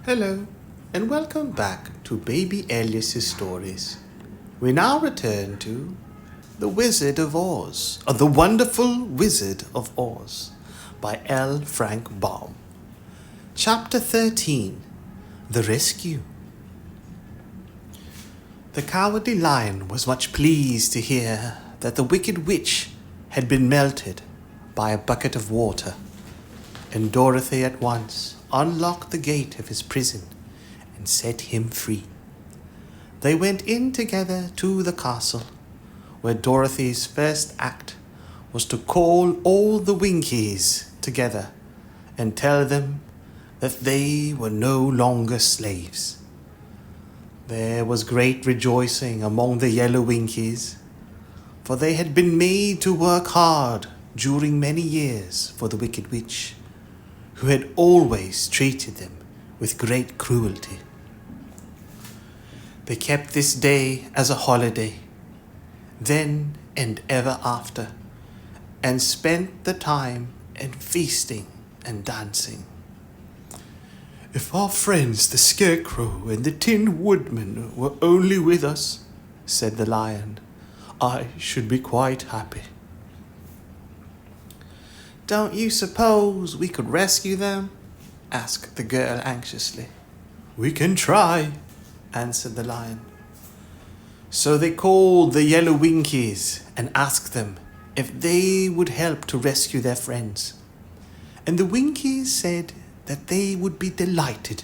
Hello, and welcome back to Baby Alias's stories. We now return to The Wizard of Oz, or The Wonderful Wizard of Oz, by L. Frank Baum. Chapter 13, The Rescue. The Cowardly Lion was much pleased to hear that the Wicked Witch had been melted by a bucket of water, and Dorothy at once unlocked the gate of his prison and set him free. They went in together to the castle, where Dorothy's first act was to call all the Winkies together and tell them that they were no longer slaves. There was great rejoicing among the yellow Winkies, for they had been made to work hard during many years for the Wicked Witch, who had always treated them with great cruelty. They kept this day as a holiday, then and ever after, and spent the time in feasting and dancing. "If our friends the Scarecrow and the Tin Woodman were only with us," said the Lion, "I should be quite happy." "Don't you suppose we could rescue them?" asked the girl anxiously. "We can try," answered the Lion. So they called the yellow Winkies and asked them if they would help to rescue their friends. And the Winkies said that they would be delighted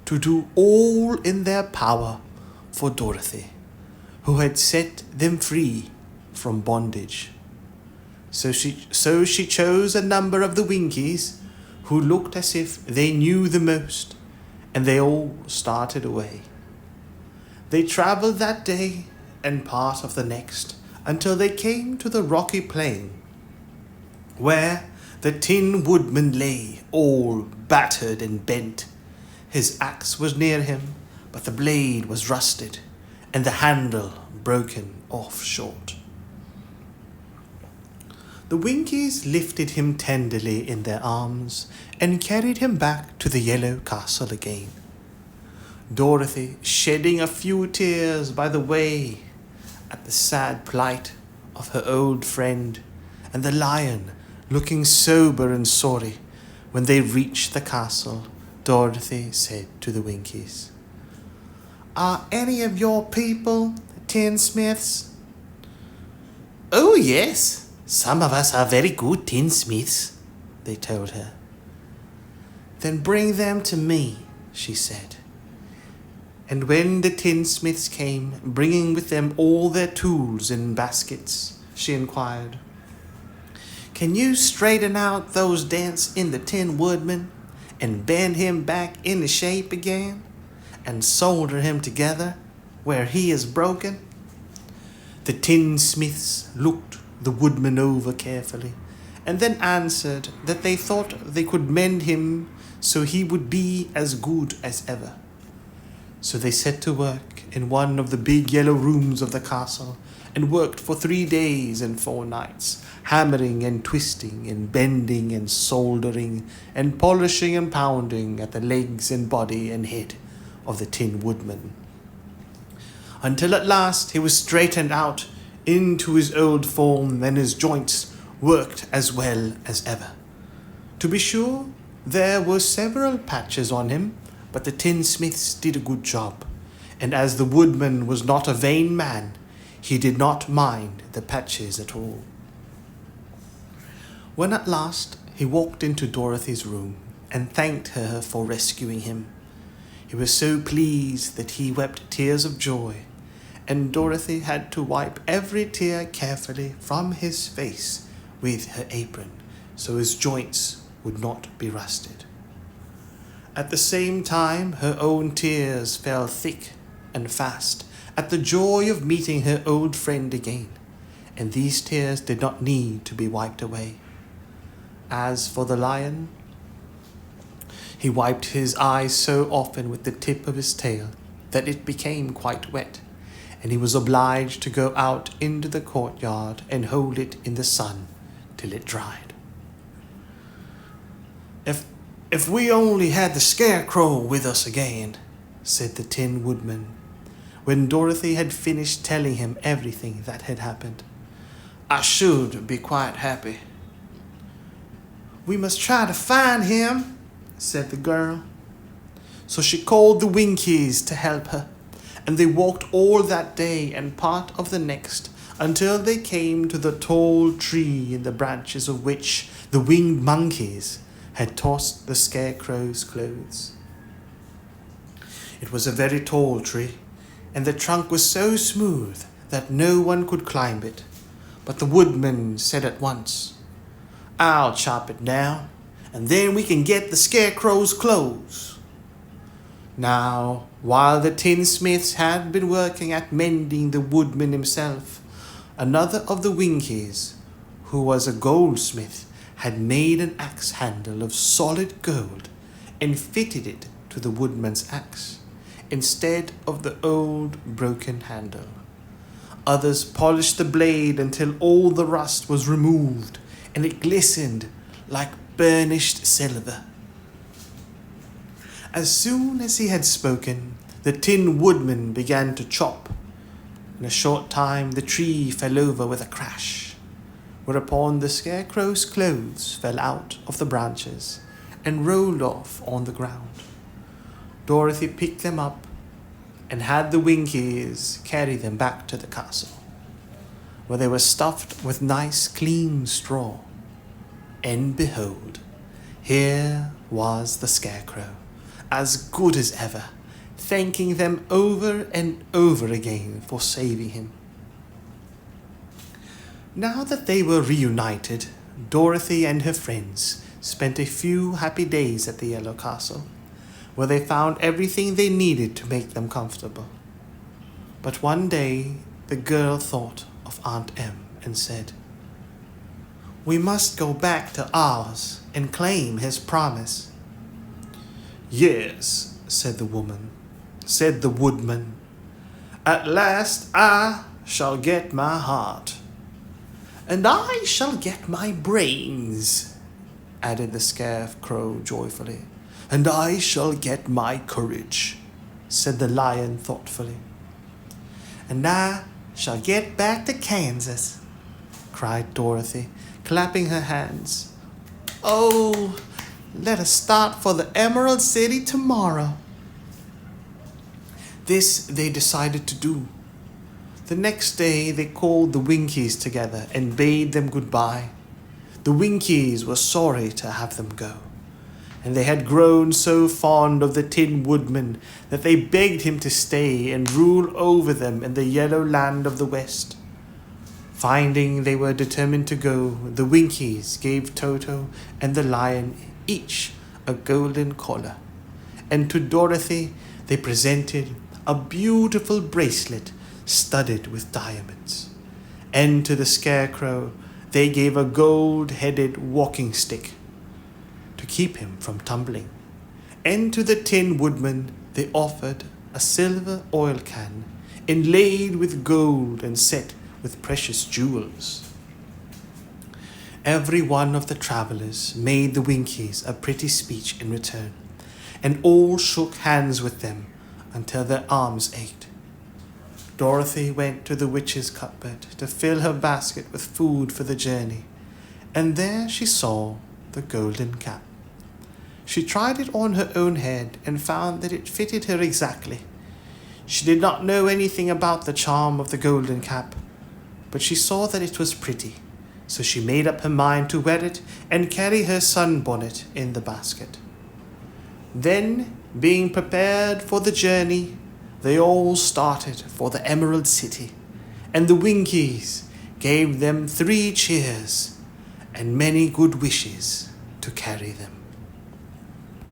to do all in their power for Dorothy, who had set them free from bondage. So she chose a number of the Winkies who looked as if they knew the most, and they all started away. They traveled that day and part of the next until they came to the rocky plain, where the Tin Woodman lay, all battered and bent. His axe was near him, but the blade was rusted, and the handle broken off short. The Winkies lifted him tenderly in their arms and carried him back to the yellow castle again. Dorothy shedding a few tears by the way at the sad plight of her old friend, and the Lion looking sober and sorry. When they reached the castle, Dorothy said to the Winkies, "Are any of your people tinsmiths?" "Oh, yes. Some of us are very good tinsmiths," they told her. "Then bring them to me," she said. And when the tinsmiths came, bringing with them all their tools in baskets, she inquired, "Can you straighten out those dents in the Tin Woodman and bend him back into shape again and solder him together where he is broken?" The tinsmiths looked the Woodman over carefully, and then answered that they thought they could mend him so he would be as good as ever. So they set to work in one of the big yellow rooms of the castle and worked for 3 days and 4 nights, hammering and twisting and bending and soldering and polishing and pounding at the legs and body and head of the Tin Woodman, until at last he was straightened out into his old form, and his joints worked as well as ever. To be sure, there were several patches on him, but the tinsmiths did a good job, and as the Woodman was not a vain man, he did not mind the patches at all. When at last he walked into Dorothy's room and thanked her for rescuing him, he was so pleased that he wept tears of joy, and Dorothy had to wipe every tear carefully from his face with her apron, so his joints would not be rusted. At the same time, her own tears fell thick and fast at the joy of meeting her old friend again, and these tears did not need to be wiped away. As for the Lion, he wiped his eyes so often with the tip of his tail that it became quite wet, and he was obliged to go out into the courtyard and hold it in the sun till it dried. "If we only had the Scarecrow with us again," said the Tin Woodman, when Dorothy had finished telling him everything that had happened. "I should be quite happy." "We must try to find him," said the girl. So she called the Winkies to help her, and they walked all that day and part of the next until they came to the tall tree in the branches of which the winged monkeys had tossed the Scarecrow's clothes. It was a very tall tree, and the trunk was so smooth that no one could climb it. But the Woodman said at once, "I'll chop it down, and then we can get the Scarecrow's clothes." Now, while the tinsmiths had been working at mending the Woodman himself, another of the Winkies, who was a goldsmith, had made an axe handle of solid gold and fitted it to the Woodman's axe, instead of the old broken handle. Others polished the blade until all the rust was removed and it glistened like burnished silver. As soon as he had spoken, the Tin Woodman began to chop. In a short time the tree fell over with a crash, whereupon the Scarecrow's clothes fell out of the branches and rolled off on the ground. Dorothy picked them up and had the Winkies carry them back to the castle, where they were stuffed with nice clean straw. And behold, here was the Scarecrow, as good as ever, thanking them over and over again for saving him. Now that they were reunited, Dorothy and her friends spent a few happy days at the Yellow Castle, where they found everything they needed to make them comfortable. But one day, the girl thought of Aunt Em and said, "We must go back to Oz and claim his promise." "Yes," said the Woodman. "At last I shall get my heart." "And I shall get my brains," added the Scarecrow joyfully. "And I shall get my courage," said the Lion thoughtfully. "And I shall get back to Kansas," cried Dorothy, clapping her hands. "Oh, let us start for the Emerald City tomorrow." This they decided to do. The next day they called the Winkies together and bade them goodbye. The Winkies were sorry to have them go, and they had grown so fond of the Tin Woodman that they begged him to stay and rule over them in the yellow land of the West. Finding they were determined to go, the Winkies gave Toto and the Lion each a golden collar, and to Dorothy they presented a beautiful bracelet studded with diamonds, and to the Scarecrow they gave a gold-headed walking stick to keep him from tumbling, and to the Tin Woodman they offered a silver oil can inlaid with gold and set with precious jewels. Every one of the travelers made the Winkies a pretty speech in return, and all shook hands with them until their arms ached. Dorothy went to the witch's cupboard to fill her basket with food for the journey, and there she saw the golden cap. She tried it on her own head and found that it fitted her exactly. She did not know anything about the charm of the golden cap, but she saw that it was pretty, so she made up her mind to wear it and carry her sunbonnet in the basket. Then, being prepared for the journey, they all started for the Emerald City, and the Winkies gave them 3 cheers and many good wishes to carry them.